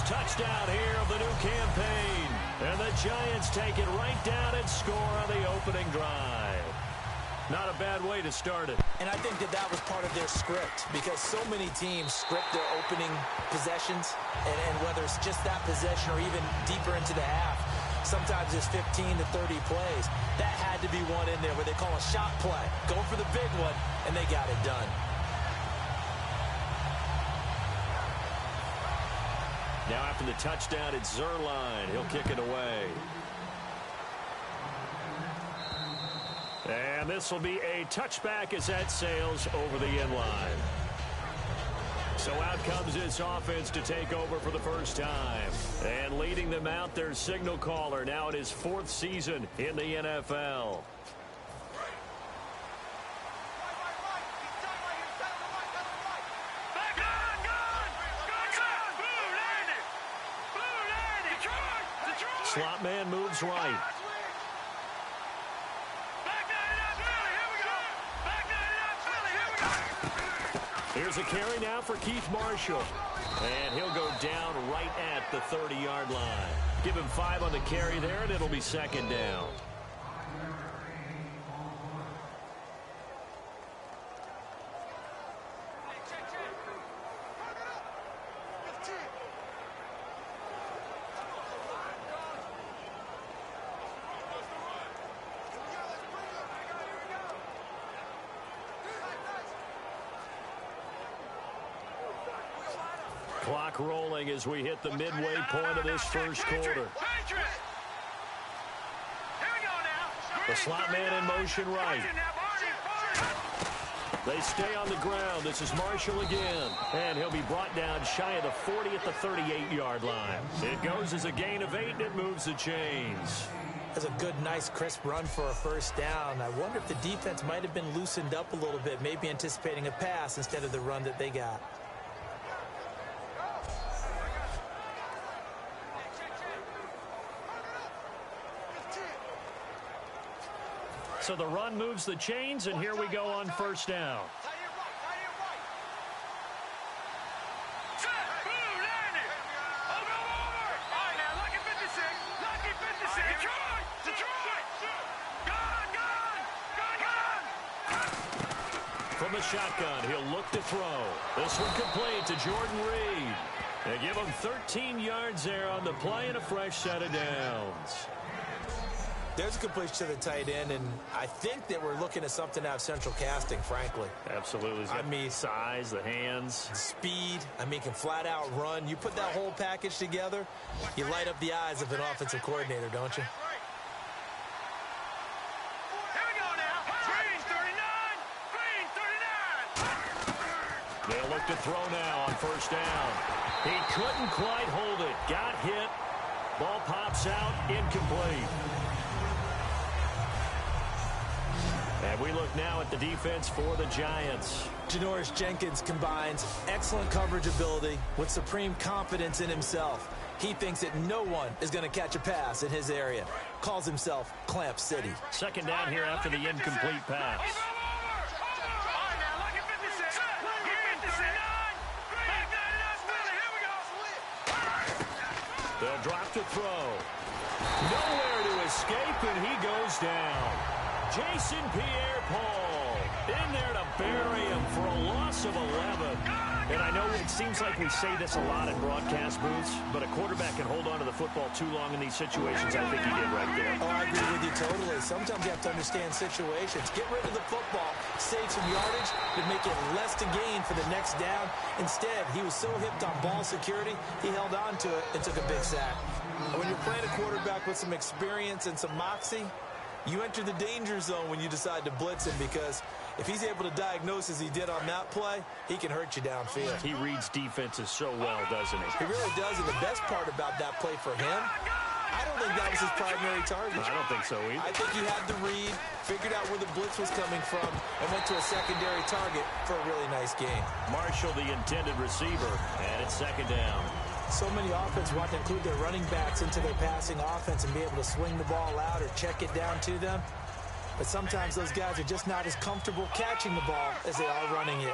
first touchdown here of the new campaign. And the Giants take it right down and score on the opening drive. Not a bad way to start it. And I think that was part of their script, because so many teams script their opening possessions, and whether it's just that possession or even deeper into the half, sometimes it's 15 to 30 plays. That had to be one in there where they call a shot play. Go for the big one, and they got it done. Now after the touchdown, it's Zuerlein. He'll kick it away. And this will be a touchback as that sails over the end line. So out comes this offense to take over for the first time. And leading them out, their signal caller, now in his 4th season in the NFL. Slot man moves right. Here's a carry now for Keith Marshall. And he'll go down right at the 30-yard line. Give him 5 on the carry there, and it'll be second down. Clock rolling as we hit the midway point of this first quarter. The slot man in motion right. They stay on the ground. This is Marshall again. And he'll be brought down shy of the 40 at the 38-yard line. It goes as a gain of 8, and it moves the chains. That's a good, nice, crisp run for a first down. I wonder if the defense might have been loosened up a little bit, maybe anticipating a pass instead of the run that they got. So the run moves the chains, and here we go on first down. From the shotgun, he'll look to throw. This one complete to Jordan Reed. They give him 13 yards there on the play and a fresh set of downs. There's a completion to the tight end, and I think that we're looking at something out of central casting, frankly. Absolutely. I mean, size, the hands. Speed. I mean, can flat out run. You put that whole package together, you light up the eyes of an offensive coordinator, don't you? They'll look to throw now on first down. He couldn't quite hold it. Got hit. Ball pops out, incomplete. And we look now at the defense for the Giants. Janoris Jenkins combines excellent coverage ability with supreme confidence in himself. He thinks that no one is going to catch a pass in his area. Calls himself Clamp City. Second down here after the incomplete pass. They'll drop to throw. Nowhere to escape, and he goes down. Jason Pierre-Paul in there to bury him for a loss of 11. And I know it seems like we say this a lot in broadcast booths, but a quarterback can hold on to the football too long in these situations. I think he did right there. Oh, I agree with you totally. Sometimes you have to understand situations. Get rid of the football, save some yardage, but make it less to gain for the next down. Instead, he was so hipped on ball security, he held on to it and took a big sack. When you're playing a quarterback with some experience and some moxie, you enter the danger zone when you decide to blitz him, because if he's able to diagnose as he did on that play, he can hurt you downfield. He reads defenses so well, doesn't he? He really does, and the best part about that play for him, I don't think that was his primary target. I don't think so either. I think he had the read, figured out where the blitz was coming from, and went to a secondary target for a really nice game. Marshall, the intended receiver, and it's second down. So many offenses want to include their running backs into their passing offense and be able to swing the ball out or check it down to them. But sometimes those guys are just not as comfortable catching the ball as they are running it.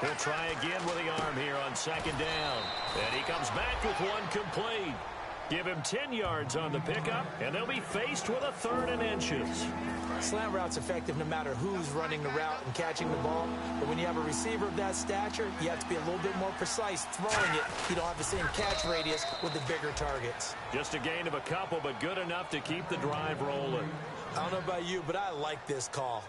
He'll try again with the arm here on second down. And he comes back with one complete. Give him 10 yards on the pickup, and they'll be faced with a 3rd and inches. Slant route's effective no matter who's running the route and catching the ball. But when you have a receiver of that stature, you have to be a little bit more precise throwing it. You don't have the same catch radius with the bigger targets. Just a gain of a couple, but good enough to keep the drive rolling. I don't know about you, but I like this call.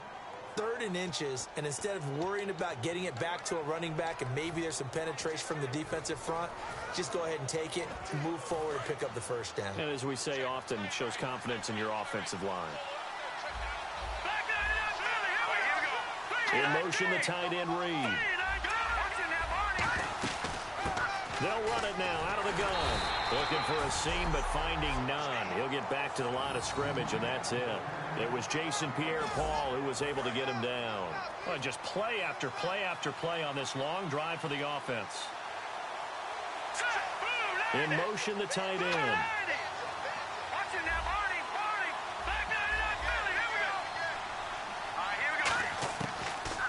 3rd and inches, and instead of worrying about getting it back to a running back and maybe there's some penetration from the defensive front, just go ahead and take it, move forward, and pick up the 1st down. And as we say often, it shows confidence in your offensive line. In motion, the tight end Reed. They'll run it now out of the gun. Looking for a seam, but finding none. He'll get back to the line of scrimmage, and that's it. It was Jason Pierre-Paul who was able to get him down. Well, just play after play after play on this long drive for the offense. In motion, the tight end.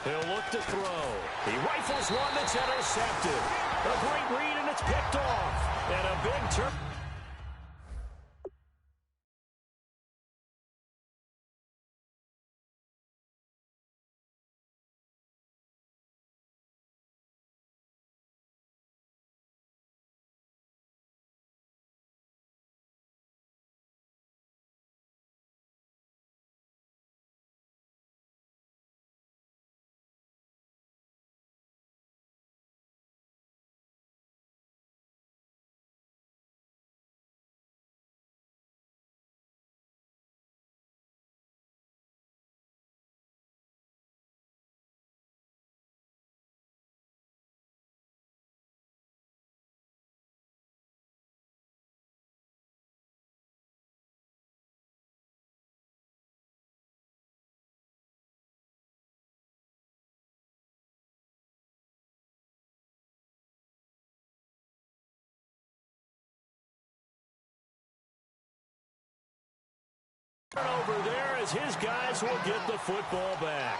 He'll look to throw. He rifles one that's intercepted. A great read, and it's picked off. And a big turn. Over there as his guys will get the football back.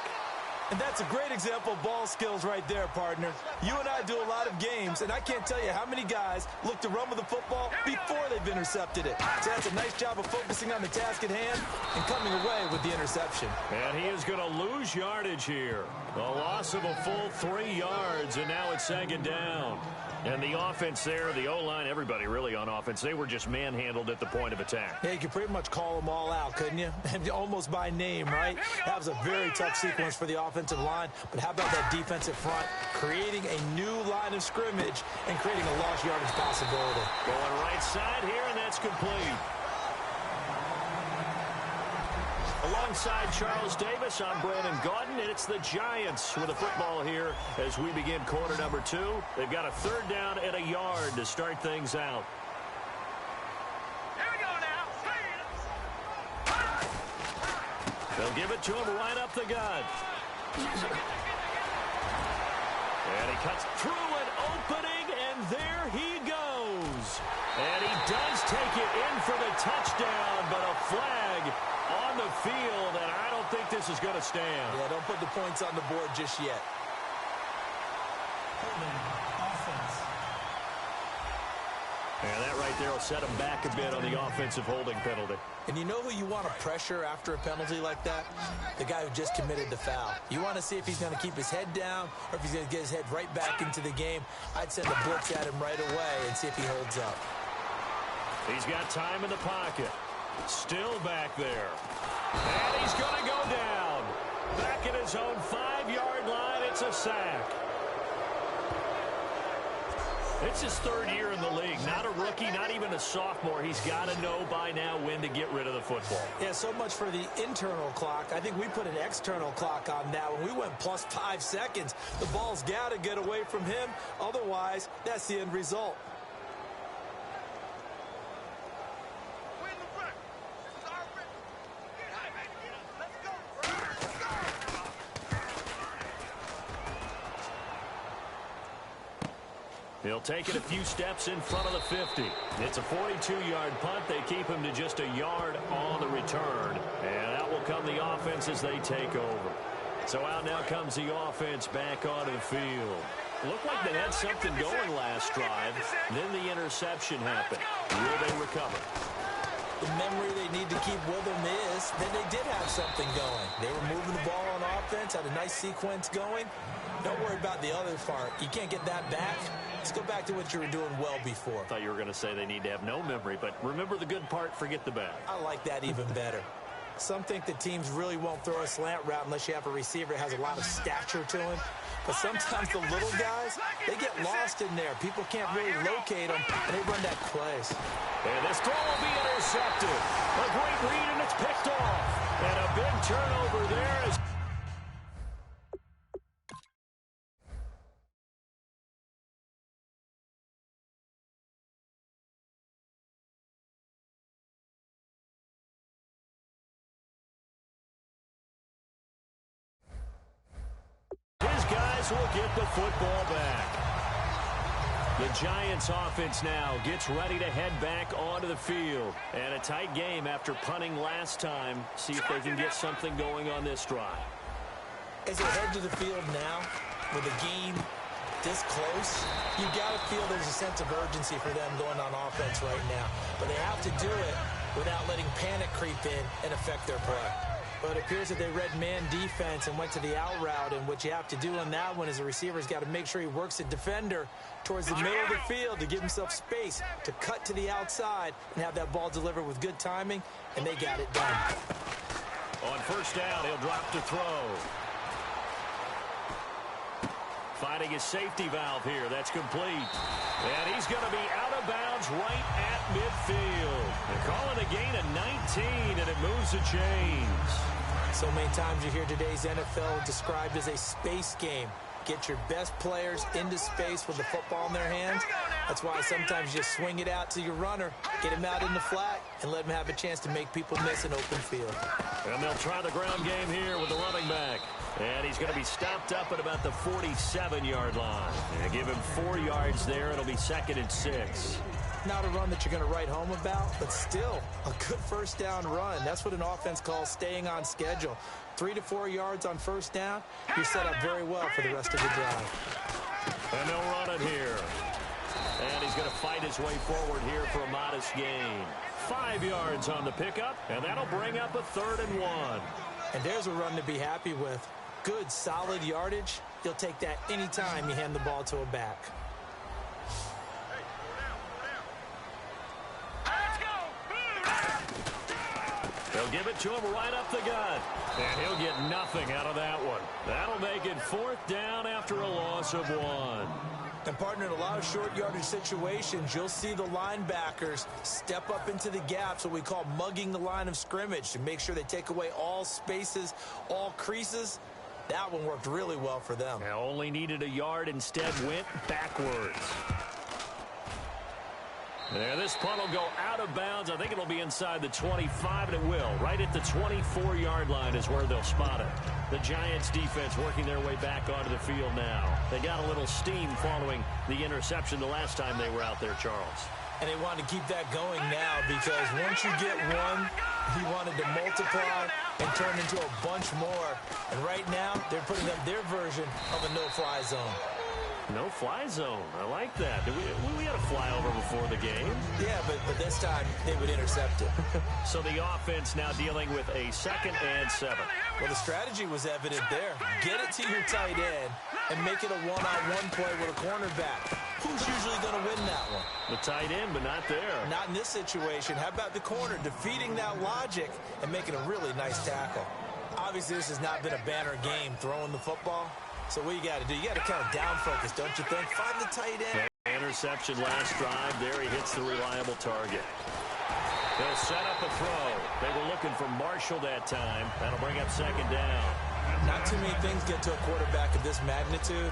And that's a great example of ball skills right there, partner. You and I do a lot of games, and I can't tell you how many guys look to run with the football before they've intercepted it. So that's a nice job of focusing on the task at hand and coming away with the interception. And he is going to lose yardage here. A loss of a full 3 yards, and now it's 2nd down. And the offense there, the O-line, everybody really on offense, they were just manhandled at the point of attack. Yeah, you could pretty much call them all out, couldn't you? Almost by name, right? That was a very tough sequence for the offensive line. But how about that defensive front creating a new line of scrimmage and creating a lost yardage possibility? Going right side here, and that's complete. Alongside Charles Davis, I'm Brandon Gaudin, and it's the Giants with the football here as we begin quarter number 2. They've got a 3rd down and a yard to start things out. Here we go now. They'll give it to him right up the gut. And he cuts through an opening, and there he goes. And he does take it in for the touchdown, but a flag on the field, and I don't think this is going to stand. Yeah, don't put the points on the board just yet. And that right there will set him back a bit on the offensive holding penalty. And you know who you want to pressure after a penalty like that? The guy who just committed the foul. You want to see if he's going to keep his head down or if he's going to get his head right back into the game. I'd send a blitz at him right away and see if he holds up. He's got time in the pocket. Still back there. And he's going to go down. Back at his own 5-yard line. It's a sack. It's his 3rd year in the league. Not a rookie, not even a sophomore. He's got to know by now when to get rid of the football. Yeah, so much for the internal clock. I think we put an external clock on that. When we went plus 5 seconds, the ball's got to get away from him. Otherwise, that's the end result. He'll take it a few steps in front of the 50. It's a 42-yard punt. They keep him to just a yard on the return. And out will come the offense as they take over. So out now comes the offense back onto the field. Looked like they had something going last drive. Then the interception happened. Will they recover? The memory they need to keep with them is that they did have something going. They were moving the ball on offense, had a nice sequence going. Don't worry about the other part. You can't get that back. Let's go back to what you were doing well before. I thought you were going to say they need to have no memory, but remember the good part, forget the bad. I like that even better. Some think the teams really won't throw a slant route unless you have a receiver that has a lot of stature to him. But sometimes the little guys, they get lost in there. People can't really locate them, and they run that plays. And this throw will be intercepted. A great read, and it's picked off. And a big turnover there as his guys will get the football back. The Giants offense now gets ready to head back onto the field. And a tight game after punting last time. See if they can get something going on this drive. As they head to the field now, with a game this close, you got to feel there's a sense of urgency for them going on offense right now. But they have to do it without letting panic creep in and affect their play. But it appears that they read man defense and went to the out route, and what you have to do on that one is the receiver's got to make sure he works the defender towards the middle of the field to give himself space to cut to the outside and have that ball delivered with good timing, and they got it done. On first down, he'll drop to throw. Finding his safety valve here. That's complete. And he's going to be out of bounds right at midfield. They're calling a gain of 19, and it moves the chains. So many times you hear today's NFL described as a space game. Get your best players into space with the football in their hands. That's why sometimes you just swing it out to your runner, get him out in the flat, and let him have a chance to make people miss an open field. And they'll try the ground game here with the running back. And he's going to be stopped up at about the 47-yard line. And give him 4 yards there. It'll be 2nd and 6. Not a run that you're going to write home about, but still a good first down run. That's what an offense calls staying on schedule. 3 to 4 yards on first down, you're set up very well for the rest of the drive. And they'll run it here. And he's going to fight his way forward here for a modest gain. 5 yards on the pickup, and that'll bring up a 3rd and 1. And there's a run to be happy with. Good, solid yardage. You'll take that anytime you hand the ball to a back. They'll give it to him right up the gut. And he'll get nothing out of that one. That'll make it 4th down after a loss of 1. And, partner, in a lot of short yardage situations, you'll see the linebackers step up into the gaps, what we call mugging the line of scrimmage, to make sure they take away all spaces, all creases. That one worked really well for them. Now only needed a yard, instead went backwards. There, this punt will go out of bounds. I think it'll be inside the 25, and it will. Right at the 24-yard line is where they'll spot it. The Giants defense working their way back onto the field now. They got a little steam following the interception the last time they were out there, Charles. And they want to keep that going now, because once you get one, he wanted to multiply and turn into a bunch more. And right now, they're putting up their version of a no-fly zone. No-fly zone. I like that. We had a flyover before the game. Yeah, but this time they would intercept it. So the offense now dealing with a 2nd and 7. Well, the strategy was evident there. Get it to your tight end and make it a one-on-one play with a cornerback. Who's usually going to win that one? The tight end, but not there. Not in this situation. How about the corner defeating that logic and making a really nice tackle? Obviously, this has not been a banner game throwing the football. So what you got to do, you got to kind of down focus, don't you think? Find the tight end. Interception last drive. There he hits the reliable target. They'll set up a throw. They were looking for Marshall that time. That'll bring up 2nd down. Not too many things get to a quarterback of this magnitude,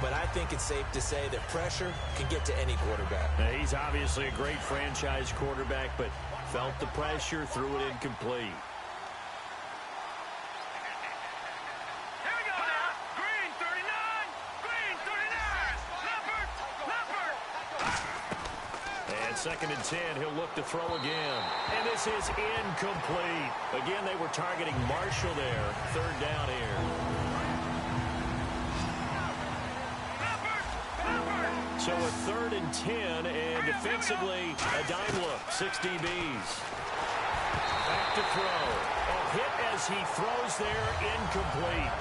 but I think it's safe to say that pressure can get to any quarterback. Now, he's obviously a great franchise quarterback, but felt the pressure, threw it incomplete. And 2nd and 10, he'll look to throw again. And this is incomplete. Again, they were targeting Marshall there. 3rd down here. So a 3rd and 10, and defensively, a dime look. 6 DBs. Back to throw. A hit as he throws there, incomplete.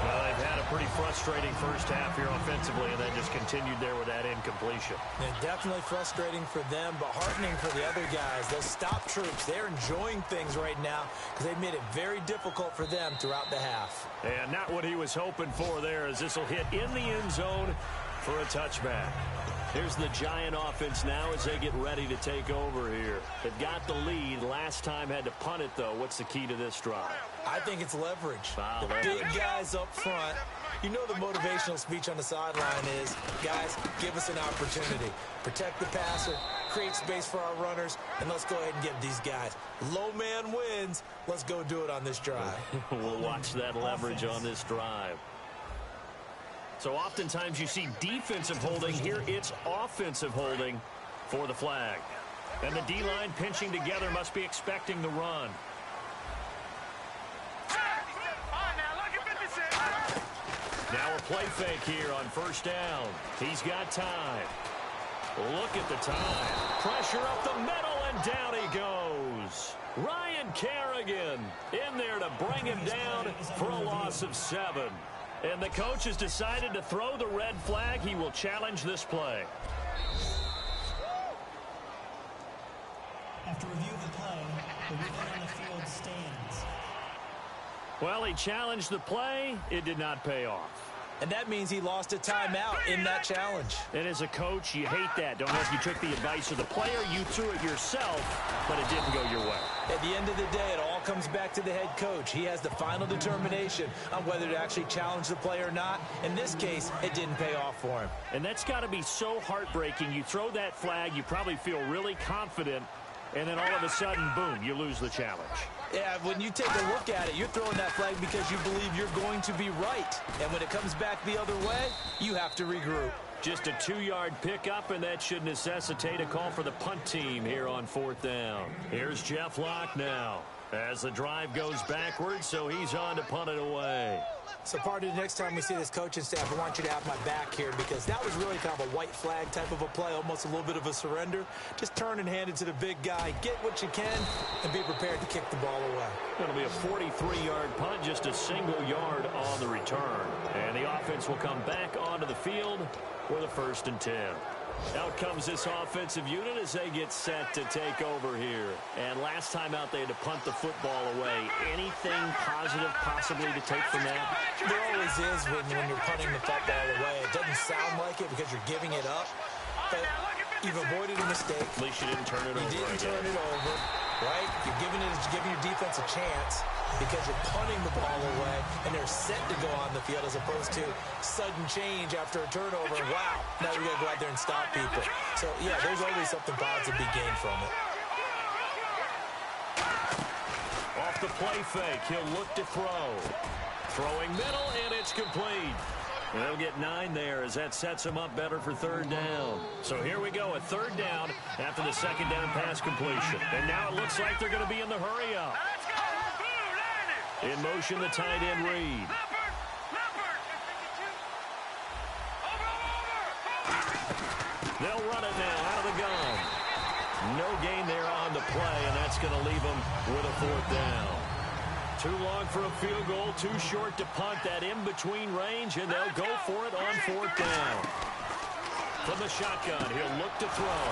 Well, they've had a pretty frustrating first half here offensively, and then just continued there with that incompletion. Yeah, definitely frustrating for them, but heartening for the other guys. Those stop troops, they're enjoying things right now because they've made it very difficult for them throughout the half. And not what he was hoping for there, as this will hit in the end zone for a touchback. Here's the Giant offense now as they get ready to take over here. They've got the lead. Last time had to punt it, though. What's the key to this drive? I think it's leverage. Wow, the big guys up front. You know the motivational speech on the sideline is, guys, give us an opportunity. Protect the passer, create space for our runners, and let's go ahead and give these guys. Low man wins. Let's go do it on this drive. We'll watch that leverage on this drive. So oftentimes you see defensive holding. Here it's offensive holding for the flag. And the D-line pinching together must be expecting the run. Now a play fake here on 1st down. He's got time. Look at the time. Pressure up the middle, and down he goes. Ryan Kerrigan in there to bring him down for a loss of 7. And the coach has decided to throw the red flag. He will challenge this play. After review of the play, the movement on the field stands. Well, he challenged the play. It did not pay off. And that means he lost a timeout in that challenge. And as a coach, you hate that. Don't know if you took the advice of the player. You threw it yourself, but it didn't go your way. At the end of the day, it all comes back to the head coach. He has the final determination on whether to actually challenge the play or not. In this case, it didn't pay off for him. And that's got to be so heartbreaking. You throw that flag, you probably feel really confident, and then all of a sudden, boom, you lose the challenge. Yeah, when you take a look at it, you're throwing that flag because you believe you're going to be right. And when it comes back the other way, you have to regroup. Just a 2-yard pickup, and that should necessitate a call for the punt team here on 4th down. Here's Jeff Locke now as the drive goes backwards, so he's on to punt it away. So, part of the next time we see this coaching staff, I want you to have my back here because that was really kind of a white flag type of a play, almost a little bit of a surrender. Just turn and hand it to the big guy, get what you can, and be prepared to kick the ball away. It'll be a 43-yard punt, just a single yard on the return. And the offense will come back onto the field with a 1st and 10. Out comes this offensive unit as they get set to take over here. And last time out, they had to punt the football away. Anything positive possibly to take from that? There always is when you're punting the football away. It doesn't sound like it because you're giving it up, but you've avoided a mistake. At least you didn't turn it over. You didn't turn it over, right? You're giving your defense a chance because you're punting the ball away, and they're set to go on the field as opposed to sudden change after a turnover. Wow, now we got to go out there and stop people. So, yeah, there's always something positive to be gained from it. Off the play fake, he'll look to throw. Throwing middle, and it's complete. And they'll get 9 there as that sets them up better for 3rd down. So here we go, a 3rd down after the 2nd down pass completion. And now it looks like they're going to be in the hurry up. In motion, the tight end Reed. They'll run it now out of the gun. No gain there on the play, and that's going to leave them with a 4th down. Too long for a field goal, too short to punt. That in-between range, and they'll go for it on 4th down. From the shotgun, he'll look to throw.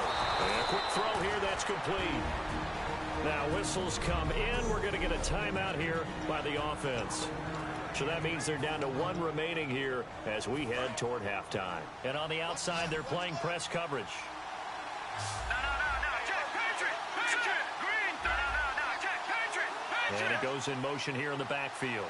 And a quick throw here, that's complete. Now whistles come in. We're going to get a timeout here by the offense. So that means they're down to 1 remaining here as we head toward halftime. And on the outside, they're playing press coverage. And it goes in motion here in the backfield.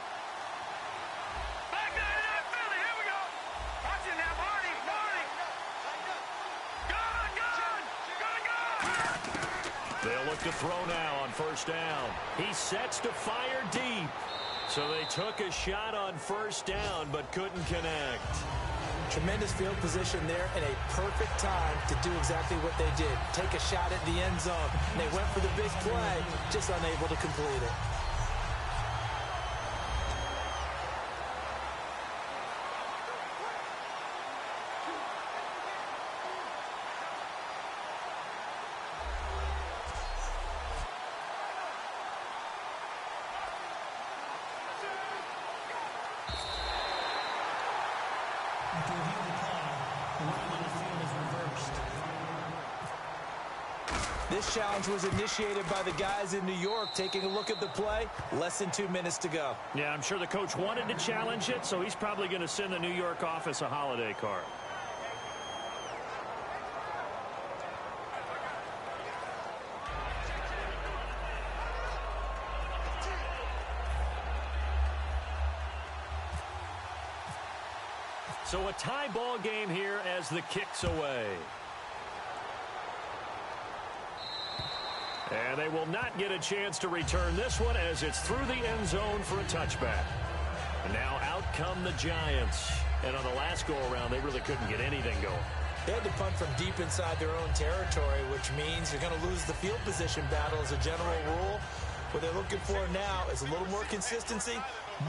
They'll look to throw now on 1st down. He sets to fire deep. So they took a shot on 1st down but couldn't connect. Tremendous field position there and a perfect time to do exactly what they did. Take a shot at the end zone. And they went for the big play, just unable to complete it. After review of the play, the running on the field is reversed. This challenge was initiated by the guys in New York. Taking a look at the play, less than 2 minutes to go. Yeah, I'm sure the coach wanted to challenge it, so he's probably going to send the New York office a holiday card. So a tie ball game here as the kick's away. And they will not get a chance to return this one as it's through the end zone for a touchback. And now out come the Giants. And on the last go-around, they really couldn't get anything going. They had to punt from deep inside their own territory, which means you're going to lose the field position battle as a general rule. What they're looking for now is a little more consistency,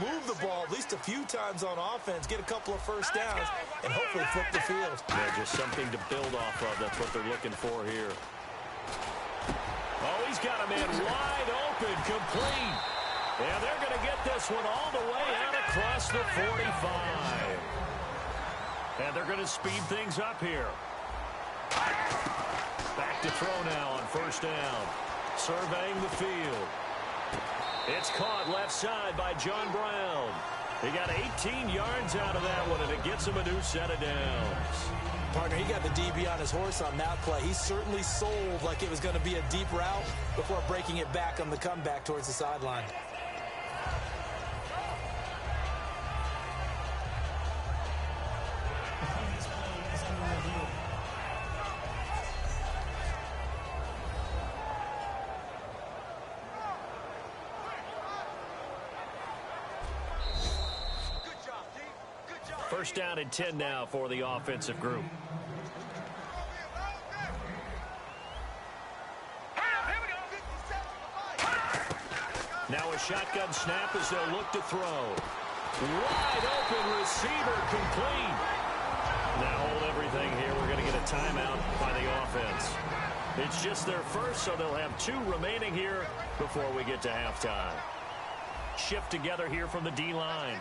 move the ball at least a few times on offense, get a couple of first downs, and hopefully flip the field. Yeah, just something to build off of. That's what they're looking for here. Oh, he's got a man wide open, complete. And they're going to get this one all the way out across the 45. And they're going to speed things up here. Back to throw now on first down. Surveying the field. It's caught left side by John Brown. He got 18 yards out of that one, and it gets him a new set of downs. Partner, he got the DB on his horse on that play. He certainly sold like it was going to be a deep route before breaking it back on the comeback towards the sideline. The previous play is under review. First down and 10 now for the offensive group. Now a shotgun snap as they'll look to throw. Wide open receiver complete. Now hold everything here. We're going to get a timeout by the offense. It's just their first, so they'll have 2 remaining here before we get to halftime. Shift together here from the D-line.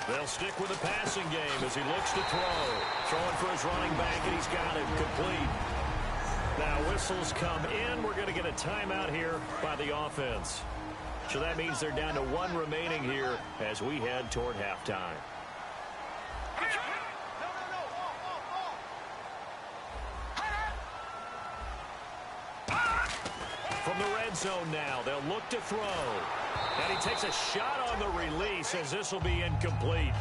They'll stick with the passing game as he looks to throw. Throwing for his running back, and he's got it complete. Now whistles come in. We're going to get a timeout here by the offense. So that means they're down to 1 remaining here as we head toward halftime. From the red zone now, they'll look to throw. And he takes a shot on the release as this will be incomplete.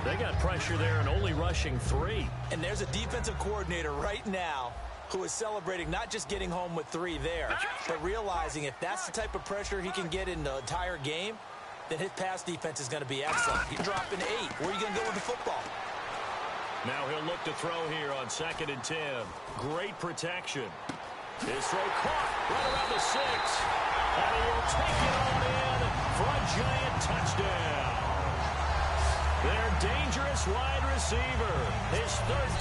They got pressure there and only rushing 3. And there's a defensive coordinator right now who is celebrating not just getting home with 3 there, but realizing if that's the type of pressure he can get in the entire game, then his pass defense is going to be excellent. You're dropping 8. Where are you going to go with the football? Now he'll look to throw here on 2nd and 10. Great protection. His throw caught right around the 6. And he will take it on in for a giant touchdown. Their dangerous wide receiver. His 3rd.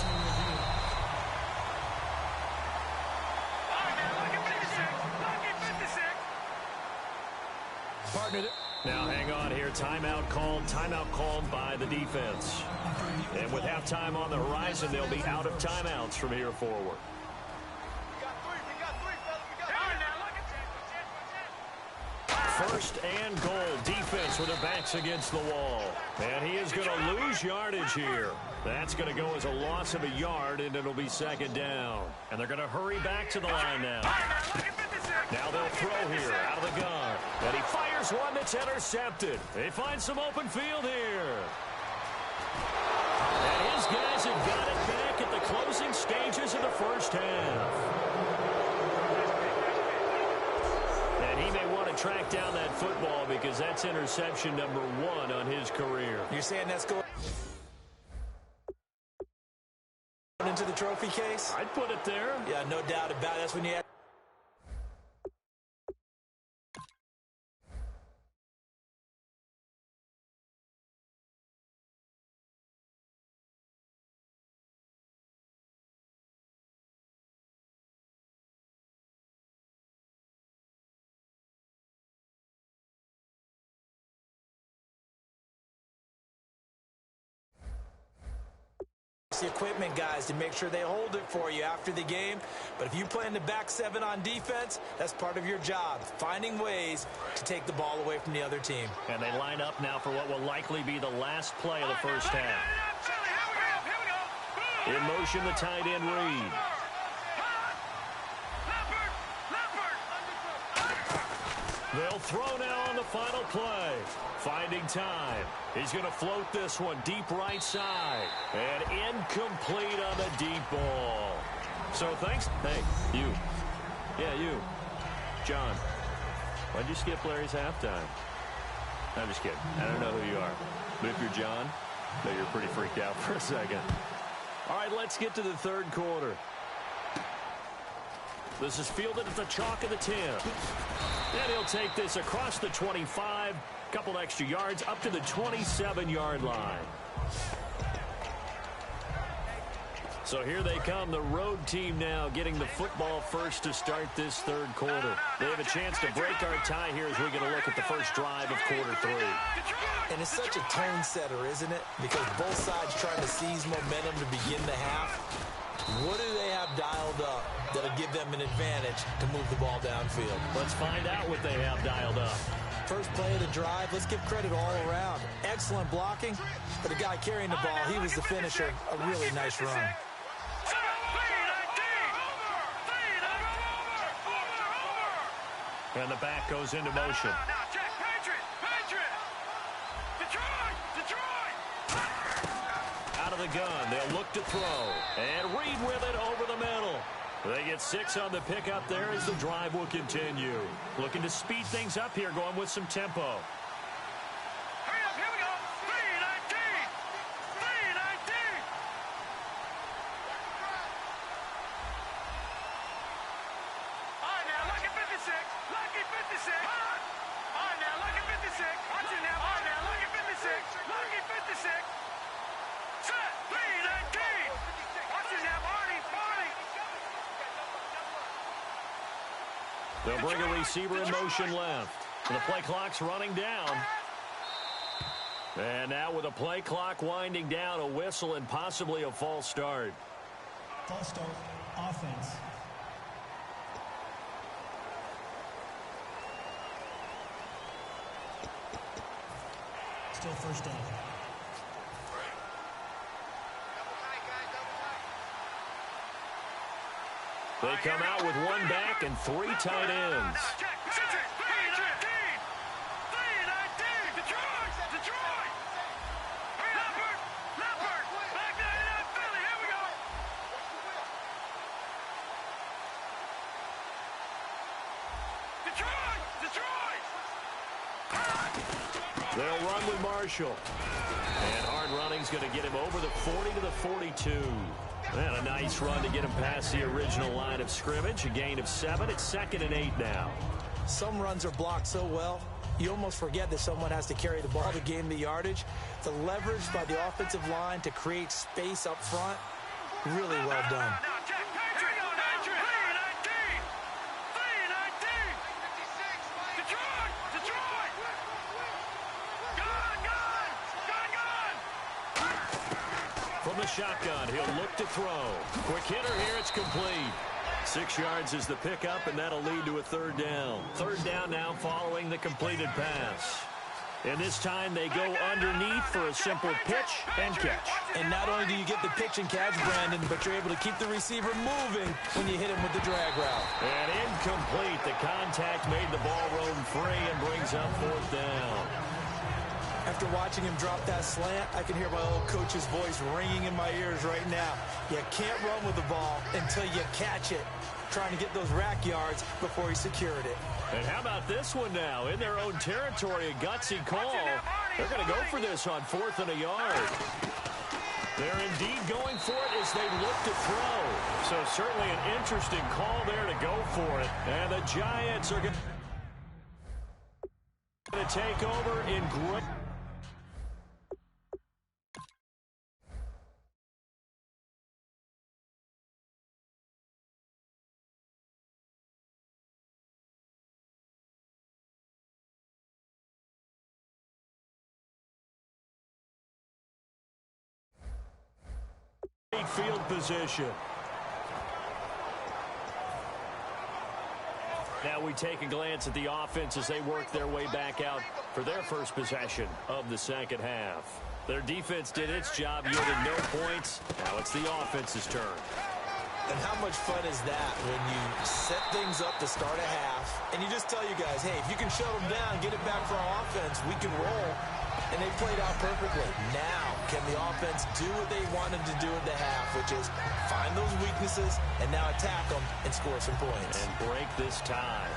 Partner. Now hang on here. Timeout called by the defense. And with halftime on the horizon, they'll be out of timeouts from here forward. First and goal. Defense with their backs against the wall. And he is going to lose yardage here. That's going to go as a loss of a yard, and it'll be 2nd down. And they're going to hurry back to the line now. Now they'll throw here out of the gun. And he fires one that's intercepted. They find some open field here. And his guys have got it back at the closing stages of the first half. And he may want to track down that football because that That's interception number 1 on his career. You're saying that's going into the trophy case? I'd put it there. Yeah, no doubt about it. That's when you have the equipment guys to make sure they hold it for you after the game. But if you play in the back 7 on defense, that's part of your job, finding ways to take the ball away from the other team. And they line up now for what will likely be the last play of the first half. In motion, the tight end Reed. They'll throw now on the final play. Finding time. He's going to float this one deep right side. And incomplete on the deep ball. So thanks. Hey, you. Yeah, you. John. Why'd you skip Larry's halftime? I'm just kidding. I don't know who you are. But if you're John, I know you're pretty freaked out for a second. All right, let's get to the third quarter. This is fielded at the chalk of the 10. And he'll take this across the 25, couple extra yards up to the 27-yard line. So here they come, the road team now getting the football first to start this third quarter. They have a chance to break our tie here as we get a look at the first drive of quarter 3. And it's such a tone setter, isn't it? Because both sides trying to seize momentum to begin the half. What do they have dialed up that'll give them an advantage to move the ball downfield? Let's find out what they have dialed up. First play of the drive, let's give credit all around. Excellent blocking, but the guy carrying the ball, he was the finisher. A really nice run. And the back goes into motion. Out of the gun, they'll look to throw. And Reed with it over the middle. They get 6 on the pickup there as the drive will continue. Looking to speed things up here, going with some tempo. Hurry up, here we go. 3-19. 3-19. All right, now, lucky 56. Lucky 56. All right, now, lucky 56. Watch it now. All right, now, lucky 56. Lucky 56. Set. 3-19. Watch it now, Barney. Barney. They'll bring a receiver in motion left. The play clock's running down. And now with the play clock winding down, a whistle and possibly a false start. False start, offense. Still first down. They come out with 1 back and 3 tight ends. They'll run with Marshall. And hard running's going to get him over the 40 to the 42. And a nice run to get him past the original line of scrimmage. A gain of 7. It's 2nd and 8 now. Some runs are blocked so well, you almost forget that someone has to carry the ball to gain the yardage. The leverage by the offensive line to create space up front, really well done. From the shotgun, he'll look to throw. Quick hitter here, it's complete. 6 yards is the pickup, and that'll lead to a 3rd down. 3rd down now following the completed pass. And this time they go underneath for a simple pitch and catch. And not only do you get the pitch and catch, Brandon, but you're able to keep the receiver moving when you hit him with the drag route. And incomplete. The contact made the ball roam free and brings up 4th down. After watching him drop that slant, I can hear my old coach's voice ringing in my ears right now. You can't run with the ball until you catch it. trying to get those rack yards before he secured it. And how about this one now? In their own territory, a gutsy call. They're going to go for this on 4th and a yard. They're indeed going for it as they look to throw. So certainly an interesting call there to go for it. And the Giants are going to take over in great... field position. Now we take a glance at the offense as they work their way back out for their first possession of the second half. Their defense did its job, yielded no points. Now it's the offense's turn. And how much fun is that when you set things up to start a half and you just tell you guys, hey, if you can shut them down, get it back for our offense, we can roll. And they played out perfectly. Now, can the offense do what they wanted to do at the half, which is find those weaknesses and now attack them and score some points. And break this tie.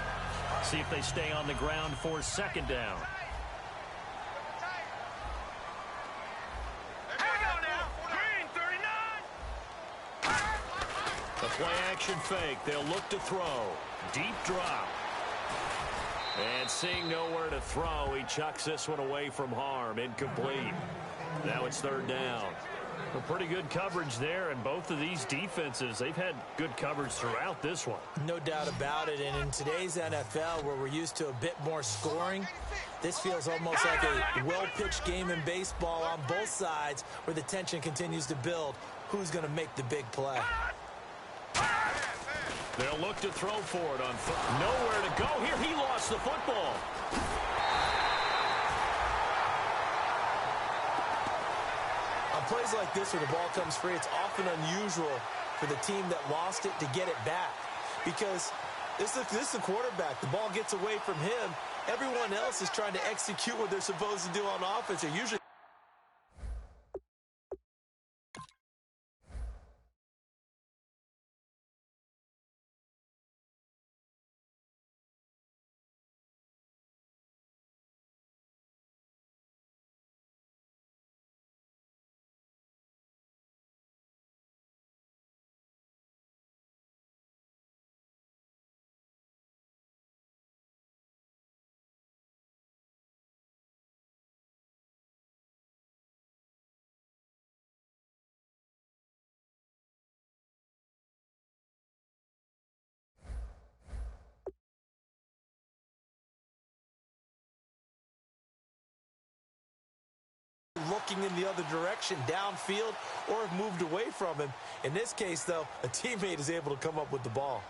See if they stay on the ground for second down. Here we go now. Green 39. The play action fake. They'll look to throw. Deep drop. And seeing nowhere to throw, he chucks this one away from harm. Incomplete. Now it's third down. Well, pretty good coverage there, and both of these defenses, they've had good coverage throughout this one. No doubt about it, and in today's NFL, where we're used to a bit more scoring, this feels almost like a well-pitched game in baseball on both sides, where the tension continues to build. Who's going to make the big play? They'll look to throw for it on foot. Nowhere to go here. He lost the football. On plays like this where the ball comes free, it's often unusual for the team that lost it to get it back. Because this is the quarterback. The ball gets away from him. Everyone else is trying to execute what they're supposed to do on offense. They're usually looking in the other direction, downfield, or have moved away from him. In this case, though, a teammate is able to come up with the ball.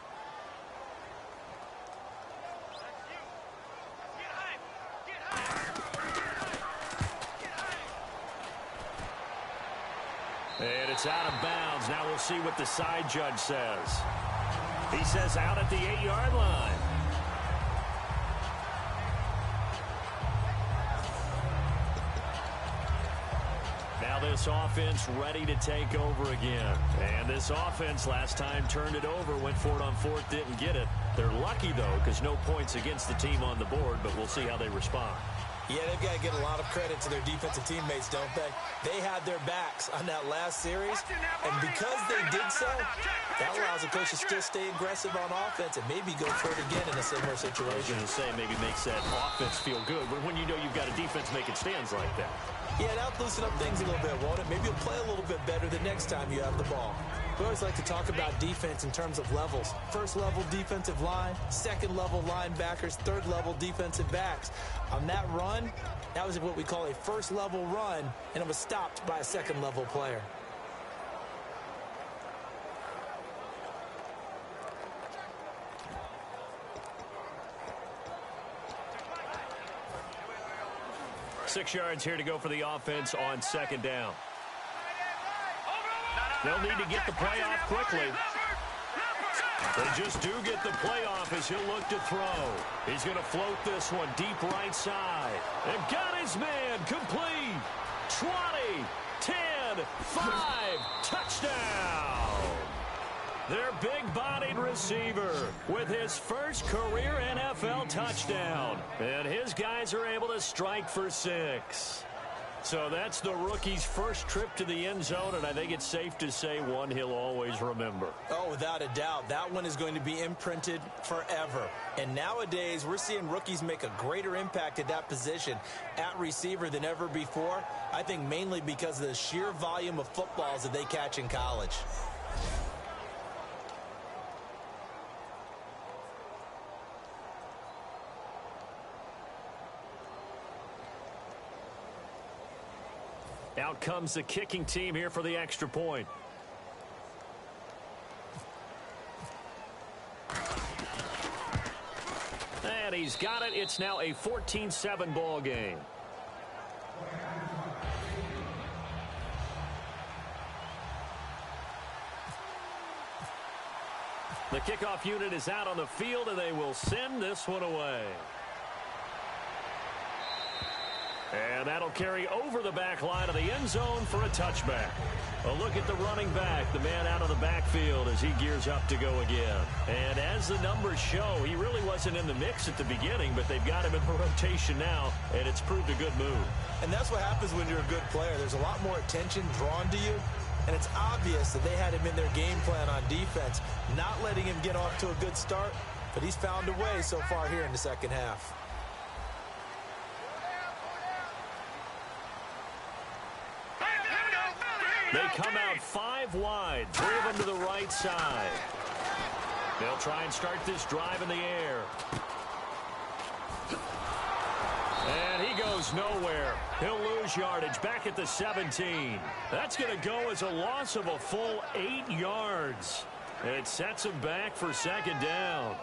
And it's out of bounds. Now we'll see what the side judge says. He says out at the 8-yard line. Now this offense ready to take over again. And this offense last time turned it over, went for it on fourth, didn't get it. They're lucky, though, because no points against the team on the board, but we'll see how they respond. Yeah, they've got to get a lot of credit to their defensive teammates, don't they? They had their backs on that last series, and because they did so, that allows the coach to still stay aggressive on offense and maybe go for it again in a similar I was situation. going to say maybe makes that offense feel good, but when you know you've got a defense making stands like that. Yeah, that'll loosen up things a little bit, won't it? Maybe you'll play a little bit better the next time you have the ball. We always like to talk about defense in terms of levels. First level defensive line, second level linebackers, third level defensive backs. On that run, that was what we call a first level run, and it was stopped by a second level player. Six yards here to go for the offense on second down. They'll need to get the play off quickly. They just do get the play off as he'll look to throw. He's going to float this one deep right side. And got his man complete. 20, 10, 5, touchdown. Their big-bodied receiver with his first career NFL touchdown. And his guys are able to strike for 6. So that's the rookie's first trip to the end zone, and I think it's safe to say one he'll always remember. Oh, without a doubt. That one is going to be imprinted forever. And nowadays, we're seeing rookies make a greater impact at that position at receiver than ever before. I think mainly because of the sheer volume of footballs that they catch in college. Out comes the kicking team here for the extra point. And he's got it. It's now a 14-7 ball game. The kickoff unit is out on the field, and they will send this one away. And that'll carry over the back line of the end zone for a touchback. A look at the running back, the man out of the backfield as he gears up to go again. And as the numbers show, he really wasn't in the mix at the beginning, but they've got him in the rotation now, and it's proved a good move. And that's what happens when you're a good player. There's a lot more attention drawn to you, and it's obvious that they had him in their game plan on defense, not letting him get off to a good start, but he's found a way so far here in the second half. They come out 5 wide, 3 of them to the right side. They'll try and start this drive in the air. And he goes nowhere. He'll lose yardage back at the 17. That's going to go as a loss of a full 8 yards. It sets him back for second down.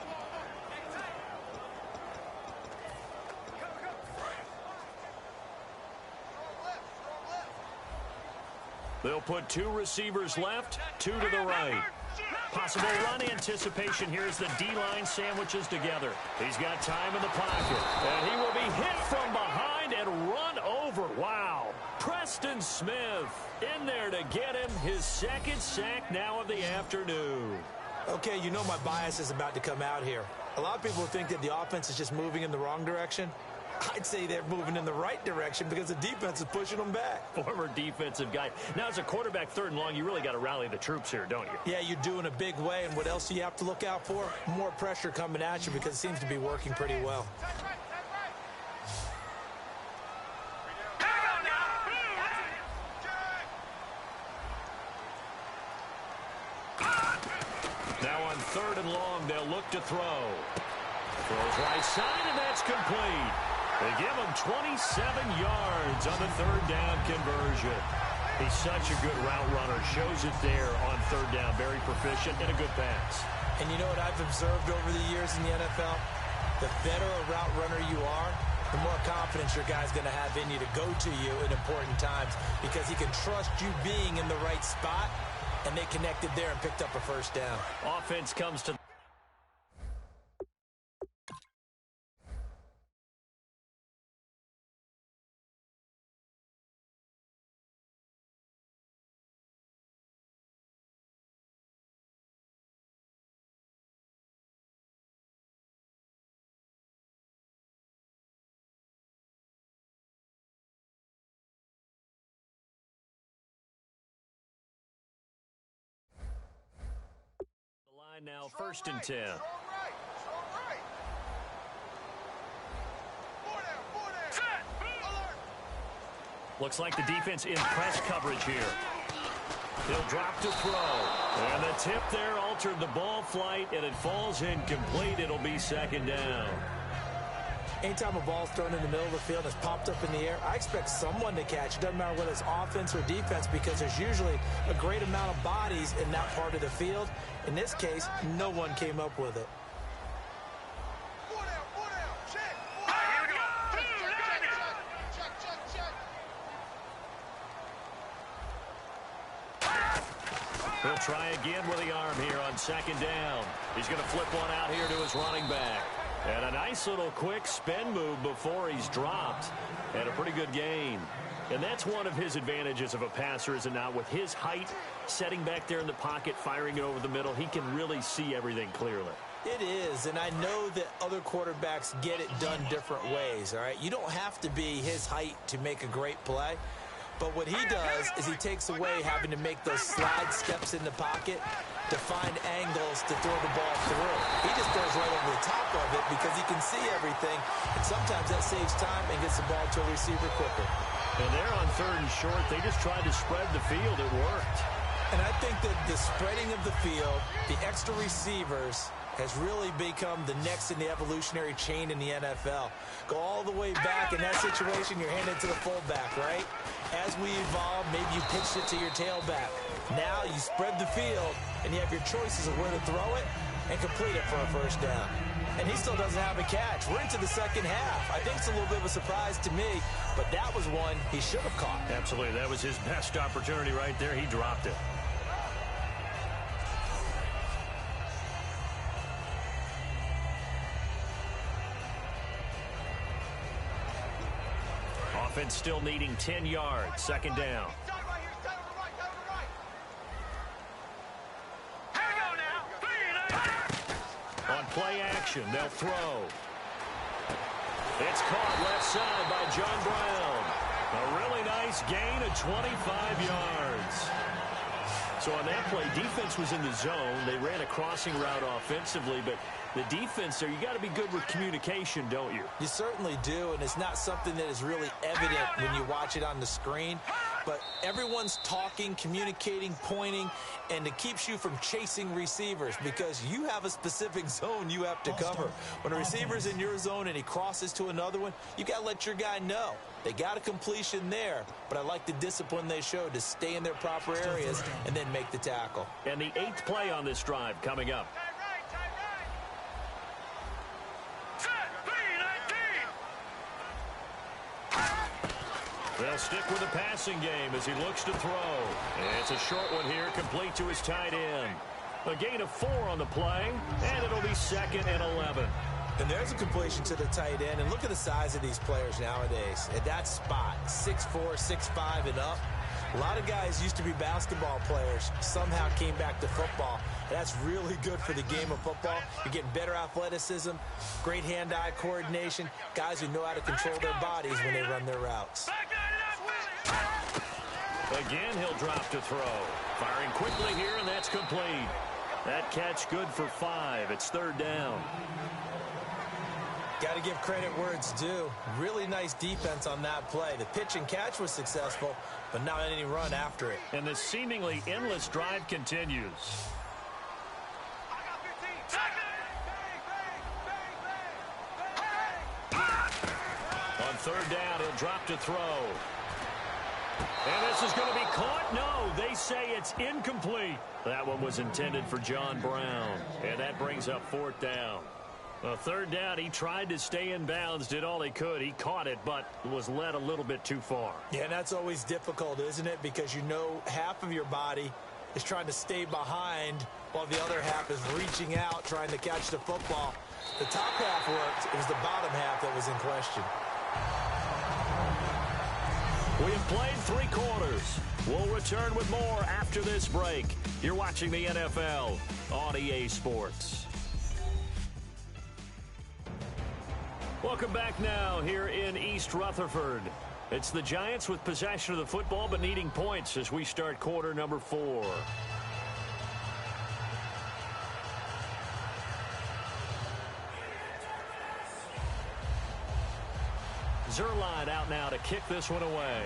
They'll put 2 receivers left, 2 to the right. Possible run anticipation here as the D-line sandwiches together. He's got time in the pocket. And he will be hit from behind and run over. Wow. Preston Smith in there to get him his second sack now of the afternoon. Okay, you know my bias is about to come out here. A lot of people think that the offense is just moving in the wrong direction. I'd say they're moving in the right direction because the defense is pushing them back. Former defensive guy. Now, as a quarterback, 3rd and long, you really got to rally the troops here, don't you? Yeah, you do in a big way. And what else do you have to look out for? More pressure coming at you because it seems to be working pretty well. Now on 3rd and long, they'll look to throw. Throws right side, and that's complete. They give him 27 yards on the 3rd down conversion. He's such a good route runner. Shows it there on 3rd down. Very proficient and a good pass. And you know what I've observed over the years in the NFL? The better a route runner you are, the more confidence your guy's going to have in you to go to you in important times because he can trust you being in the right spot, and they connected there and picked up a first down. Offense comes to now 1st and 10. Looks like the defense in press coverage here. He'll drop to throw. And the tip there altered the ball flight, and it falls incomplete. It'll be 2nd down. Anytime a ball's thrown in the middle of the field and it's popped up in the air, I expect someone to catch. It doesn't matter whether it's offense or defense because there's usually a great amount of bodies in that part of the field. In this case, no one came up with it. He'll try again with the arm here on 2nd down. He's going to flip one out here to his running back. And a nice little quick spin move before he's dropped. And a pretty good gain. And that's one of his advantages of a passer, is it not? With his height, setting back there in the pocket, firing it over the middle, he can really see everything clearly. It is, and I know that other quarterbacks get it done different ways, all right? You don't have to be his height to make a great play, but what he does is he takes away having to make those slide steps in the pocket to find angles to throw the ball through. He just throws right over the top of it because he can see everything, and sometimes that saves time and gets the ball to a receiver quicker. And they're on 3rd and short. They just tried to spread the field. It worked. And I think that the spreading of the field, the extra receivers, has really become the next in the evolutionary chain in the NFL. Go all the way back in that situation, you're handed to the fullback, right? As we evolve, maybe you pitched it to your tailback. Now you spread the field, and you have your choices of where to throw it and complete it for a first down. And he still doesn't have a catch. We're into the second half. I think it's a little bit of a surprise to me, but that was one he should have caught. Absolutely. That was his best opportunity right there. He dropped it. Offense still needing 10 yards. Second down. On play action, they'll throw. It's caught left side by John Brown. A really nice gain of 25 yards. So on that play, defense was in the zone. They ran a crossing route offensively, but the defense there, you got to be good with communication, don't you? You certainly do, and it's not something that is really evident when you watch it on the screen. But everyone's talking, communicating, pointing, and it keeps you from chasing receivers because you have a specific zone you have to cover. When a receiver's in your zone and he crosses to another one, you got to let your guy know. They got a completion there, but I like the discipline they showed to stay in their proper areas and then make the tackle. And the 8th play on this drive coming up. They'll stick with the passing game as he looks to throw. And it's a short one here, complete to his tight end. A gain of 4 on the play, and it'll be 2nd and 11. And there's a completion to the tight end. And look at the size of these players nowadays. At that spot, 6'4", 6'5", and up. A lot of guys used to be basketball players, somehow came back to football. That's really good for the game of football. You're getting better athleticism, great hand-eye coordination, guys who know how to control their bodies when they run their routes. Again, he'll drop to throw. Firing quickly here, and that's complete. That catch good for 5. It's 3rd down. Got to give credit where it's due. Really nice defense on that play. The pitch and catch was successful, but not any run after it. And the seemingly endless drive continues. On 3rd down, he'll drop to throw. And this is going to be caught. No, they say it's incomplete. That one was intended for John Brown. And that brings up 4th down. 3rd down, he tried to stay in bounds, did all he could. He caught it, but was led a little bit too far. Yeah, and that's always difficult, isn't it? Because you know half of your body is trying to stay behind while the other half is reaching out, trying to catch the football. The top half worked. It was the bottom half that was in question. We have played 3 quarters. We'll return with more after this break. You're watching the NFL on EA Sports. Welcome back now here in East Rutherford. It's the Giants with possession of the football but needing points as we start quarter number 4. Zuerlein out now to kick this one away.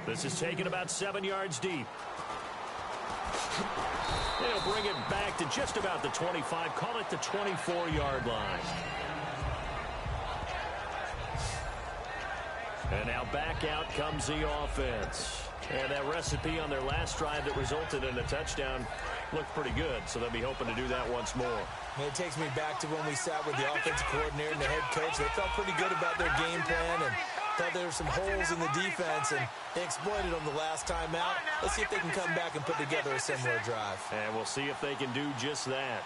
This is taken about 7 yards deep. They'll bring it back to just about the 25. Call it the 24-yard line. And now back out comes the offense. And that recipe on their last drive that resulted in a touchdown looked pretty good, so they'll be hoping to do that once more. And it takes me back to when we sat with the offensive coordinator and the head coach. They felt pretty good about their game plan and thought there were some holes in the defense, and they exploited them the last time out. Let's see if they can come back and put together a similar drive. And we'll see if they can do just that.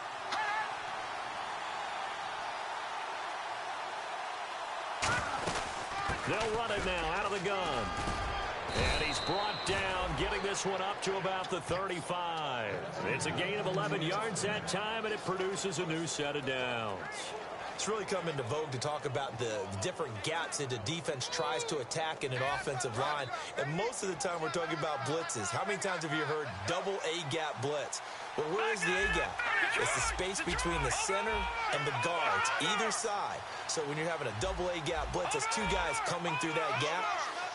They'll run it now out of the gun. And he's brought down, getting this one up to about the 35. It's a gain of 11 yards that time, and it produces a new set of downs. It's really come into vogue to talk about the different gaps that the defense tries to attack in an offensive line. And most of the time we're talking about blitzes. How many times have you heard double A-gap blitz? Well, where is the A-gap? It's the space between the center and the guards, either side. So when you're having a double A-gap blitz, that's two guys coming through that gap.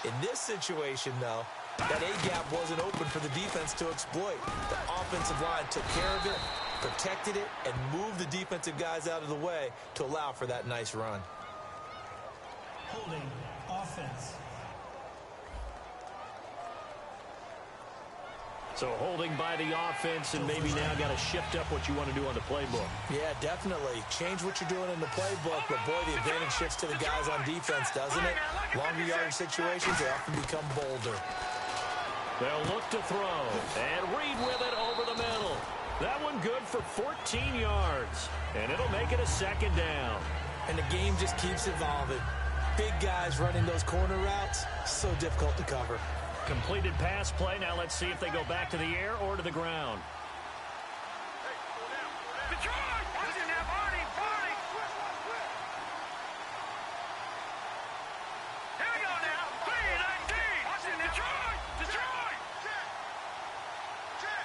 In this situation, though, that A-gap wasn't open for the defense to exploit. The offensive line took care of it, protected it, and moved the defensive guys out of the way to allow for that nice run. Holding offense. So holding by the offense, and maybe now got to shift up what you want to do on the playbook. Yeah, definitely. Change what you're doing in the playbook, but boy, the advantage shifts to the guys on defense, doesn't it? Longer yardage situations, they often become bolder. They'll look to throw, and Reed with it over the middle. That one good for 14 yards, and it'll make it a second down. And the game just keeps evolving. Big guys running those corner routes, so difficult to cover. Completed pass play. Now let's see if they go back to the air or to the ground. Detroit! Watch it now, Barney! Barney! Here we go now. 3-19. Watch it now. Detroit! Detroit! Check!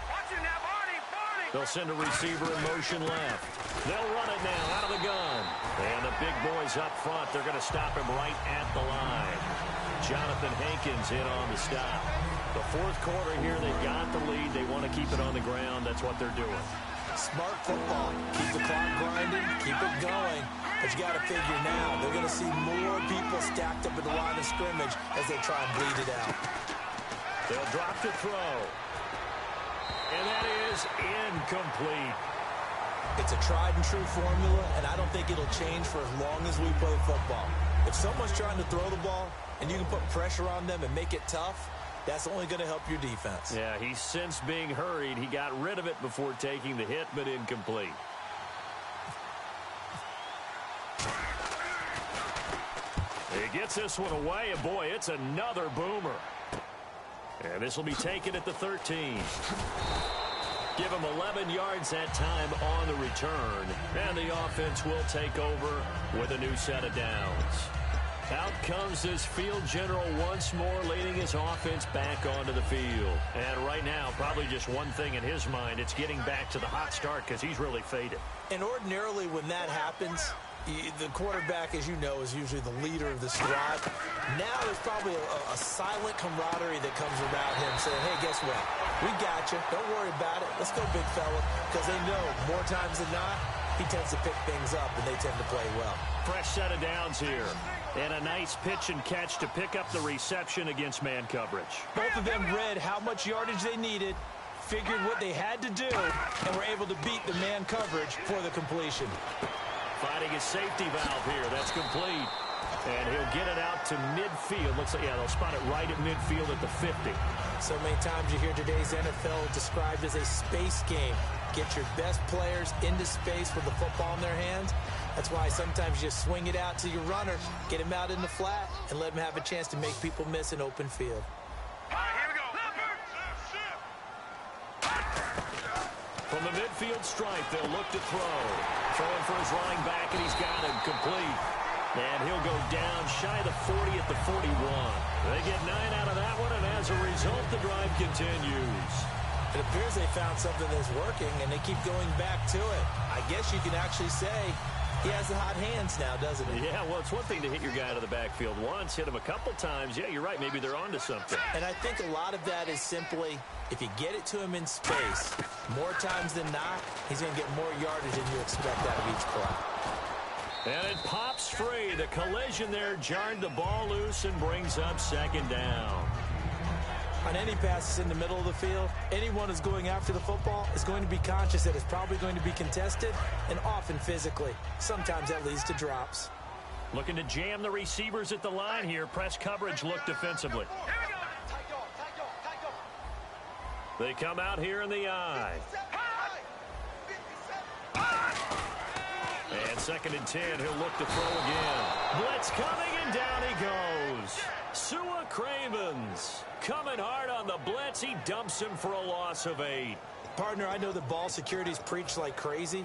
Watch it now, Barney! Barney! They'll send a receiver in motion left. They'll run it now out of the gun. And the big boys up front, they're going to stop him right at the line. Jonathan Hankins in on the stop. The fourth quarter here, they've got the lead. They want to keep it on the ground. That's what they're doing. Smart football. Keep the clock grinding, keep it going. But you got to figure now, they're going to see more people stacked up at the line of scrimmage as they try and bleed it out. They'll drop to throw. And that is incomplete. It's a tried and true formula, and I don't think it'll change for as long as we play football. If someone's trying to throw the ball and you can put pressure on them and make it tough, that's only going to help your defense. Yeah, he's since being hurried. He got rid of it before taking the hit, but incomplete. He gets this one away, and boy, it's another boomer. And this will be taken at the 13. Give him 11 yards that time on the return. And the offense will take over with a new set of downs. Out comes this field general once more, leading his offense back onto the field. And right now, probably just one thing in his mind, it's getting back to the hot start because he's really faded. And ordinarily when that happens, the quarterback, as you know, is usually the leader of the squad. Now there's probably a silent camaraderie that comes around him saying, hey, guess what? We got you. Don't worry about it. Let's go, big fella. Because they know more times than not, he tends to pick things up, and they tend to play well. Fresh set of downs here. And a nice pitch and catch to pick up the reception against man coverage. Both of them read how much yardage they needed, figured what they had to do, and were able to beat the man coverage for the completion. Finding his safety valve here. That's complete. And he'll get it out to midfield. Looks like, yeah, they'll spot it right at midfield at the 50. So many times you hear today's NFL described as a space game. Get your best players into space with the football in their hands. That's why sometimes you just swing it out to your runner, get him out in the flat, and let him have a chance to make people miss an open field. All right, here we go. From the midfield stripe, they'll look to throw. Throwing for his running back, and he's got him complete. And he'll go down shy of the 40 at the 41. They get 9 out of that one, and as a result, the drive continues. It appears they found something that's working, and they keep going back to it. I guess you can actually say he has the hot hands now, doesn't he? Yeah, well, it's one thing to hit your guy out of the backfield once, hit him a couple times. Yeah, you're right. Maybe they're onto something. And I think a lot of that is simply, if you get it to him in space, more times than not, he's going to get more yardage than you expect out of each play. And it pops free. The collision there jarred the ball loose and brings up second down. On any passes in the middle of the field, anyone who's going after the football is going to be conscious that it's probably going to be contested and often physically. Sometimes that leads to drops. Looking to jam the receivers at the line here. Press coverage look defensively. They come out here in the eye. And 2nd and 10, he'll look to throw again. Blitz coming, and down he goes. Sua Cravens coming hard on the blitz. He dumps him for a loss of 8. Partner, I know the ball security's preached like crazy,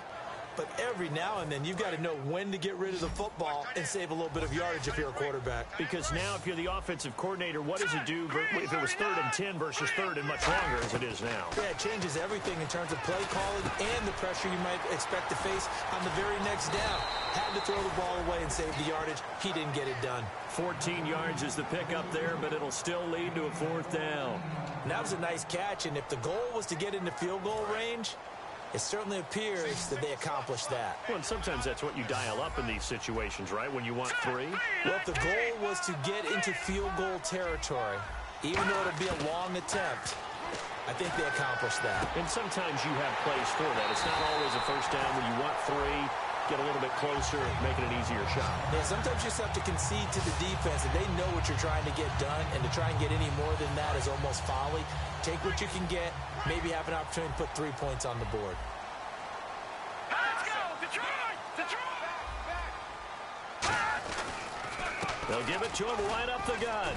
but every now and then you've got to know when to get rid of the football and save a little bit of yardage if you're a quarterback. Because now if you're the offensive coordinator, what does it do if it was 3rd and 10 versus 3rd and much longer as it is now? Yeah, it changes everything in terms of play calling and the pressure you might expect to face on the very next down. Had to throw the ball away and save the yardage. He didn't get it done. 14 yards is the pickup there, but it'll still lead to a 4th down. And that was a nice catch, and if the goal was to get into field goal range, it certainly appears that they accomplished that. Well, and sometimes that's what you dial up in these situations, right, when you want 3? Well, if the goal was to get into field goal territory, even though it'll be a long attempt, I think they accomplished that. And sometimes you have plays for that. It's not always a 1st down when you want 3. Get a little bit closer, make it an easier shot. Yeah, sometimes you just have to concede to the defense, and they know what you're trying to get done, and to try and get any more than that is almost folly. Take what you can get, maybe have an opportunity to put 3 points on the board. Let's go! Detroit! Detroit! They'll give it to him right up the gut.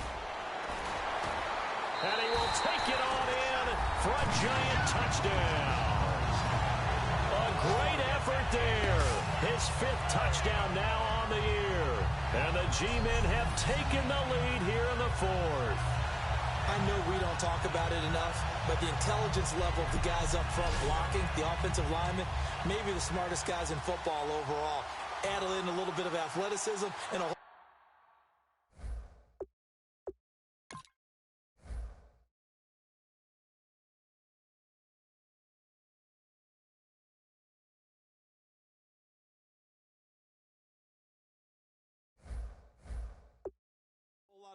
And he will take it on in for a giant touchdown. A great effort there. His 5th touchdown now on the year. And the G-men have taken the lead here in the 4th. I know we don't talk about it enough, but the intelligence level of the guys up front blocking, the offensive linemen, maybe the smartest guys in football overall. Add in a little bit of athleticism and a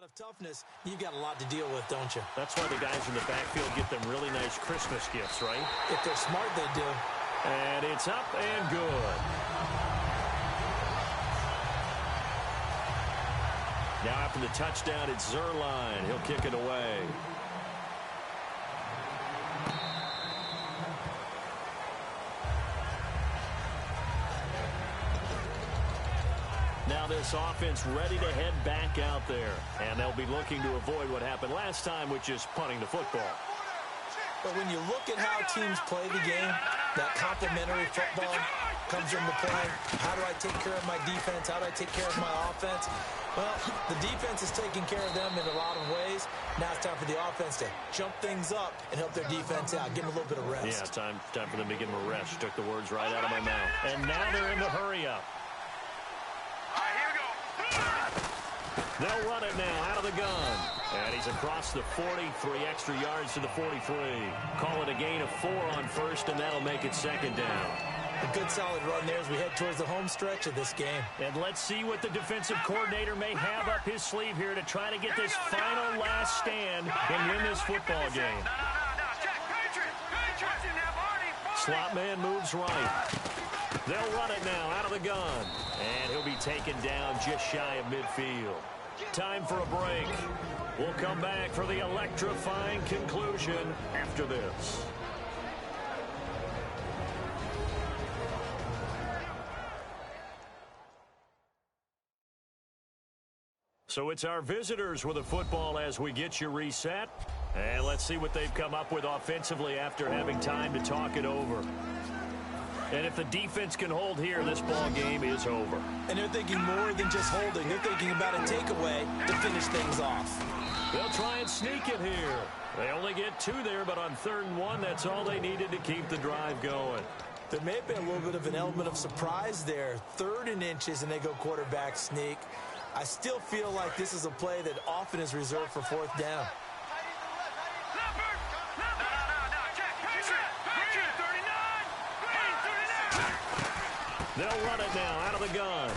of toughness. You've got a lot to deal with, don't you? That's why the guys in the backfield get them really nice Christmas gifts, right? If they're smart, they do. And it's up and good. Now after the touchdown, it's Zuerlein. He'll kick it away. Now this offense ready to head back out there. And they'll be looking to avoid what happened last time, which is punting the football. But when you look at how teams play the game, that complementary football comes into play. How do I take care of my defense? How do I take care of my offense? Well, the defense is taking care of them in a lot of ways. Now it's time for the offense to jump things up and help their defense out. Give them a little bit of rest. Yeah, time for them to give them a rest. You took the words right out of my mouth. And now they're in the hurry-up. They'll run it now out of the gun. And he's across the 40, 3 extra yards to the 43. Call it a gain of 4 on 1st, and that'll make it 2nd down. A good solid run there as we head towards the home stretch of this game. And let's see what the defensive coordinator may have up his sleeve here to try to get this final last stand and win this football game. Slot man moves right. They'll run it now out of the gun. And he'll be taken down just shy of midfield. Time for a break. We'll come back for the electrifying conclusion after this. So it's our visitors with the football as we get you reset. And let's see what they've come up with offensively after having time to talk it over. And if the defense can hold here, this ball game is over. And they're thinking more than just holding. They're thinking about a takeaway to finish things off. They'll try and sneak it here. They only get 2 there, but on 3rd and 1, that's all they needed to keep the drive going. There may have been a little bit of an element of surprise there. 3rd and inches, and they go quarterback sneak. I still feel like this is a play that often is reserved for 4th down. They'll run it now out of the gun.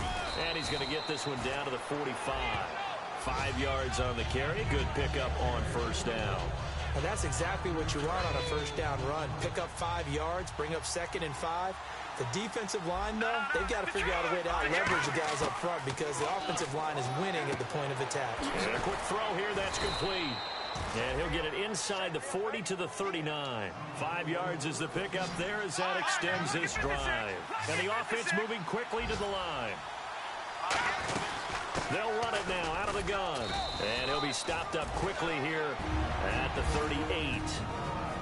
And he's going to get this one down to the 45. 5 yards on the carry. Good pickup on 1st down. And that's exactly what you want on a first down run. Pick up 5 yards, bring up 2nd and 5. The defensive line, though, they've got to figure out a way to out-leverage the guys up front because the offensive line is winning at the point of attack. And a quick throw here, that's complete. And he'll get it inside the 40 to the 39. 5 yards is the pickup there as that extends this drive. And the offense moving quickly to the line. They'll run it now out of the gun. And he'll be stopped up quickly here at the 38.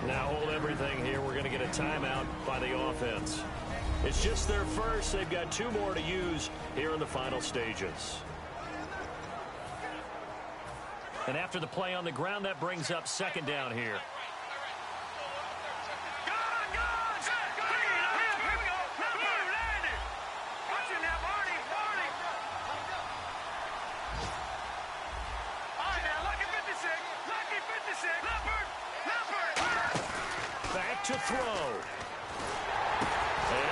Now hold everything here. We're going to get a timeout by the offense. It's just their first. They've got 2 more to use here in the final stages. And after the play on the ground, that brings up 2nd down here. Back to throw. And,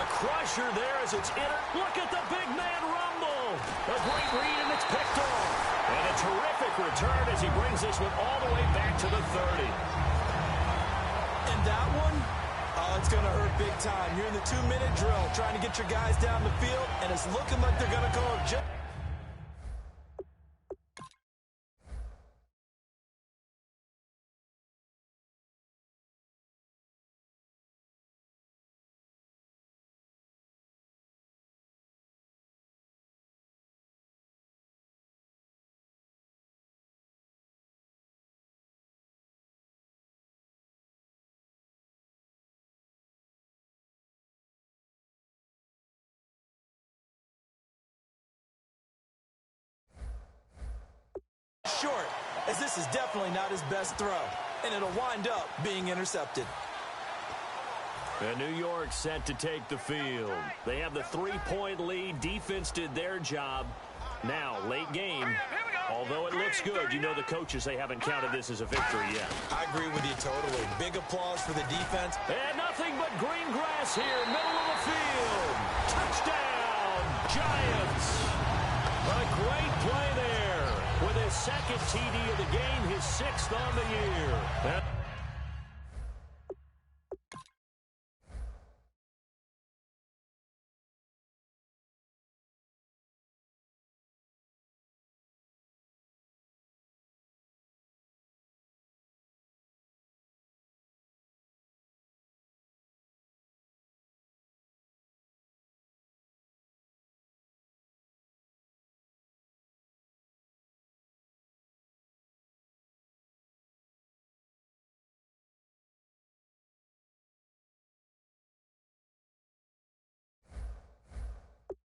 a crusher there as it's in. Look at the big man rumble. A great read, and it's picked off. And a terrific return as he brings this one all the way back to the 30. And that one, it's going to hurt big time. You're in the 2-minute drill trying to get your guys down the field, and it's looking like they're going to call it. Short, as this is definitely not his best throw, and it'll wind up being intercepted. And New York set to take the field. They have the 3-point lead. Defense did their job. Now, late game, although it looks good, you know the coaches, they haven't counted this as a victory yet. I agree with you totally. Big applause for the defense. And nothing but green grass here, middle of the field. Touchdown, Giants. A great play there with his 2nd TD of the game, his 6th on the year.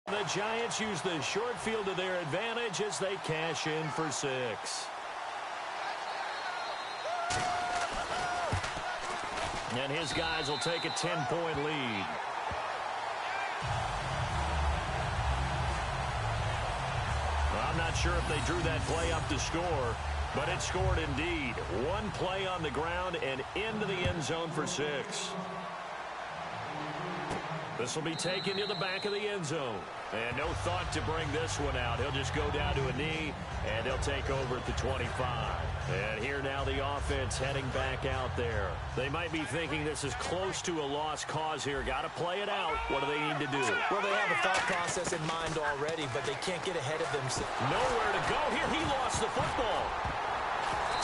The Giants use the short field to their advantage as they cash in for 6. And his guys will take a 10-point lead. Well, I'm not sure if they drew that play up to score, but it scored indeed. 1 play on the ground and into the end zone for 6. This will be taken to the back of the end zone. And no thought to bring this one out. He'll just go down to a knee, and he'll take over at the 25. And here now the offense heading back out there. They might be thinking this is close to a lost cause here. Got to play it out. What do they need to do? Well, they have a thought process in mind already, but they can't get ahead of themselves. Nowhere to go here. He lost the football.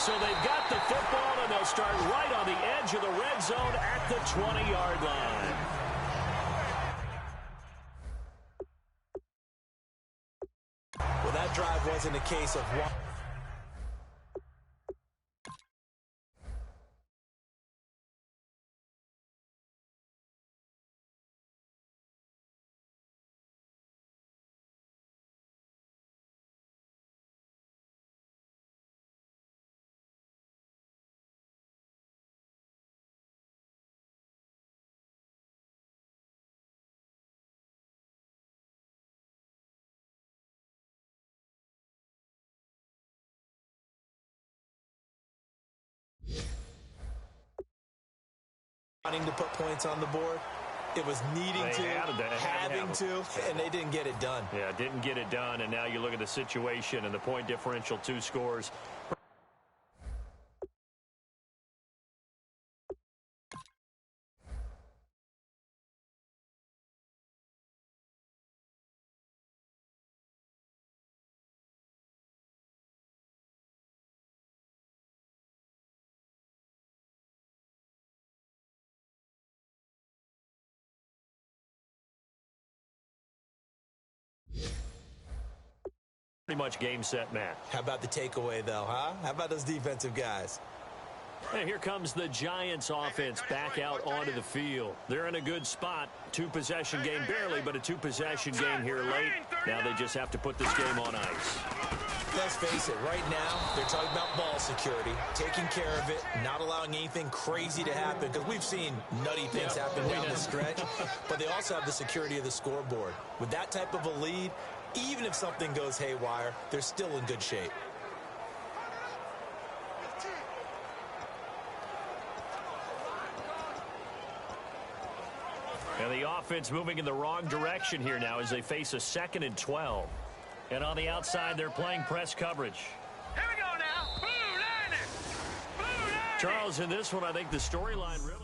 So they've got the football, and they'll start right on the edge of the red zone at the 20-yard line. Well, that drive wasn't a case of one. Wanting to put points on the board. It was needing having to, and they didn't get it done. Yeah, didn't get it done, and now you look at the situation and the point differential, 2 scores. Pretty much game, set, match. How about the takeaway, though, huh? How about those defensive guys? And here comes the Giants offense back out onto the field. They're in a good spot. Two-possession game, barely, but a two-possession game here late. Now they just have to put this game on ice. Let's face it, right now, they're talking about ball security, taking care of it, not allowing anything crazy to happen, because we've seen nutty things happen down the stretch, but they also have the security of the scoreboard. With that type of a lead, even if something goes haywire, they're still in good shape. And the offense moving in the wrong direction here now as they face a 2nd and 12. And on the outside, they're playing press coverage. Here we go now. Blue Lightning. Blue Lightning. Charles, in this one, I think the storyline really...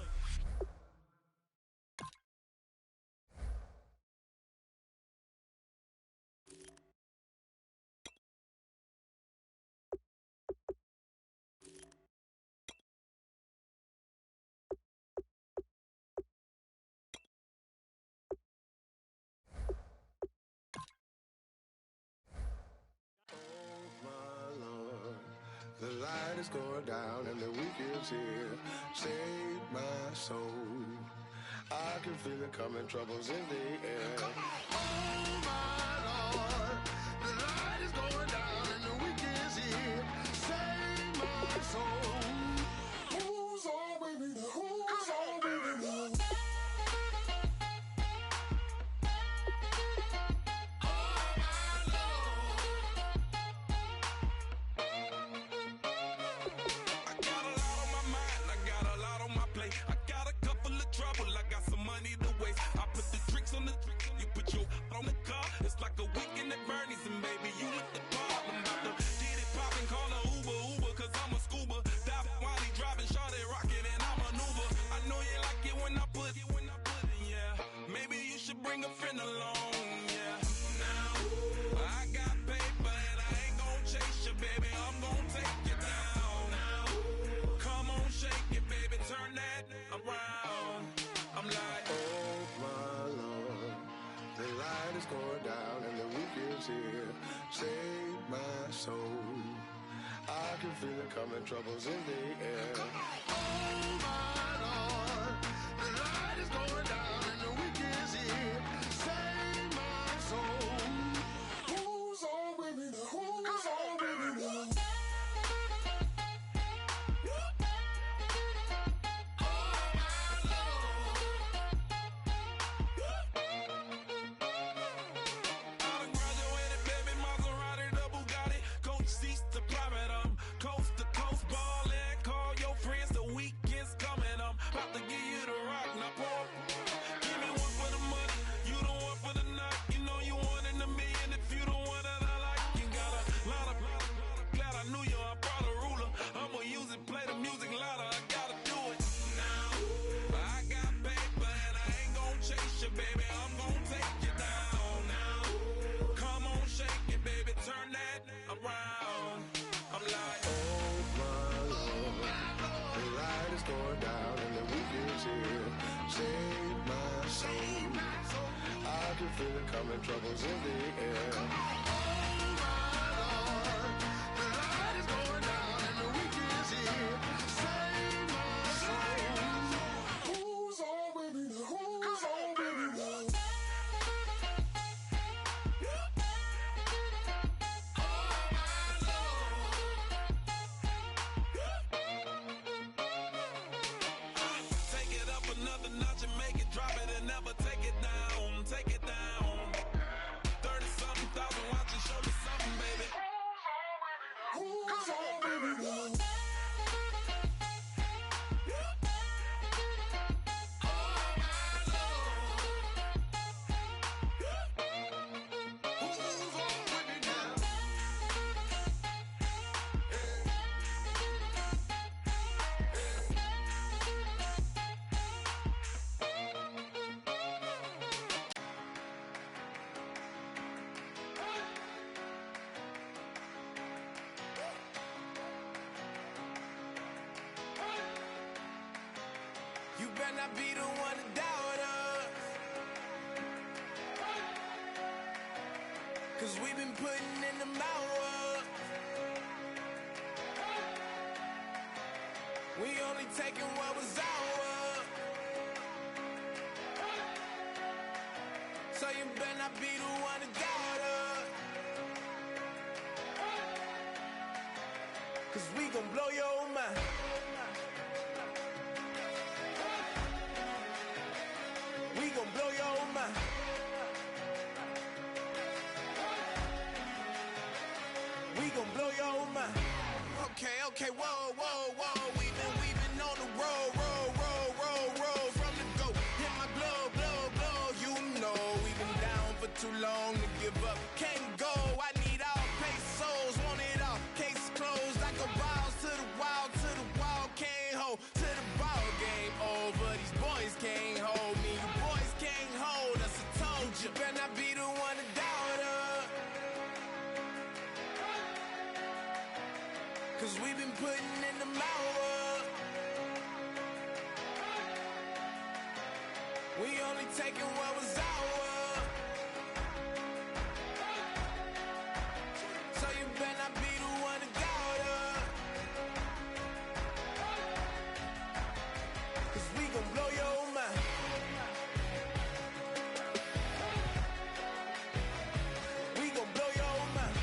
The light is going down and the weekend's here. Save my soul. I can feel it coming, troubles in the air. Oh my Lord, the light is going down and the weekend's here. Save my soul. Who's on with me? Who's on with me? Bring a friend along, yeah. Now, I got paper and I ain't gon' chase you, baby. I'm gon' take you down. Now, come on, shake it, baby. Turn that around. I'm like, oh my Lord, the light is going down and the weekend's here. Save my soul. I can feel it coming, troubles in the air. Oh my Lord, the light is going down and the weekend's here. Save my soul. Who's on with me now? Who's on with me now? Feel it coming, troubles in the air. Oh my Lord, the light is going down and the weekend's here. Save my soul. Who's on with me now? Who's on with me now? Take it up another notch and make it drop it and never take it down. Take it down. 30-something thousand watching, show me something, baby. Who's on with me now? You better not be the one to doubt us. Cause we've been putting in the hour. We only taking what was ours. So you better not be the one to doubt us. Cause we gon' blow your mind. We gon' blow your mind. We gon' blow your mind. Okay, whoa, whoa, whoa. We been on the road, from the go. Hit my glow. You know we been down for too long to give up. Can't go. I need all pesos, want it all. Case closed. I go balls to the wall, can't hold. To the ball game over. These boys can't hold me. You boys can't hold us. I told you. Better not be the one to doubt us. Cause we've been putting in the hour. We only taking what was ours. So you better not be the one to doubt us. Cause we gon' blow your mind. We gon' blow your mind.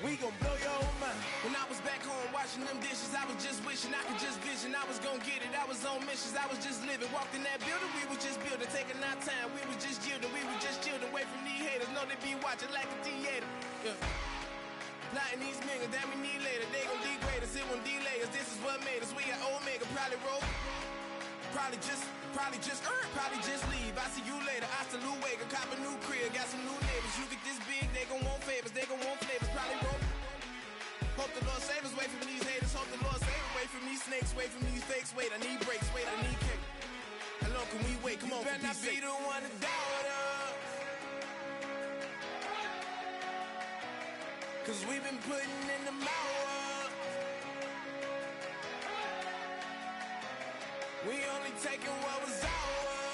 We gon' blow your mind. When I was back home washing them dishes, I was just wishing I could just vision. I was gon' get it, I was on missions, I was just living. Walked in that building, we was just building, taking our time. We was just yielding, we was just chilling. Away from these haters, know they be watching like a theater. Yeah. Plotting these niggas that we need later. They gon' degrade us, it won't delay us. This is what made us. We got Omega, probably roll. Probably just leave. I see you later. I salute Wake, cop a new crib, got some new neighbors. You get this big, they gon' want favors, they gon' want flavors. Probably roll. Hope the Lord save us, wait from these haters. Hope the Lord save us, wait from these snakes, wait from these fakes. Wait, I need breaks, wait, I need kick. How long can we wait? Come on, for peace sake. You better not be the one to doubt us. Cause we've been putting in the hour. We only taking what was ours.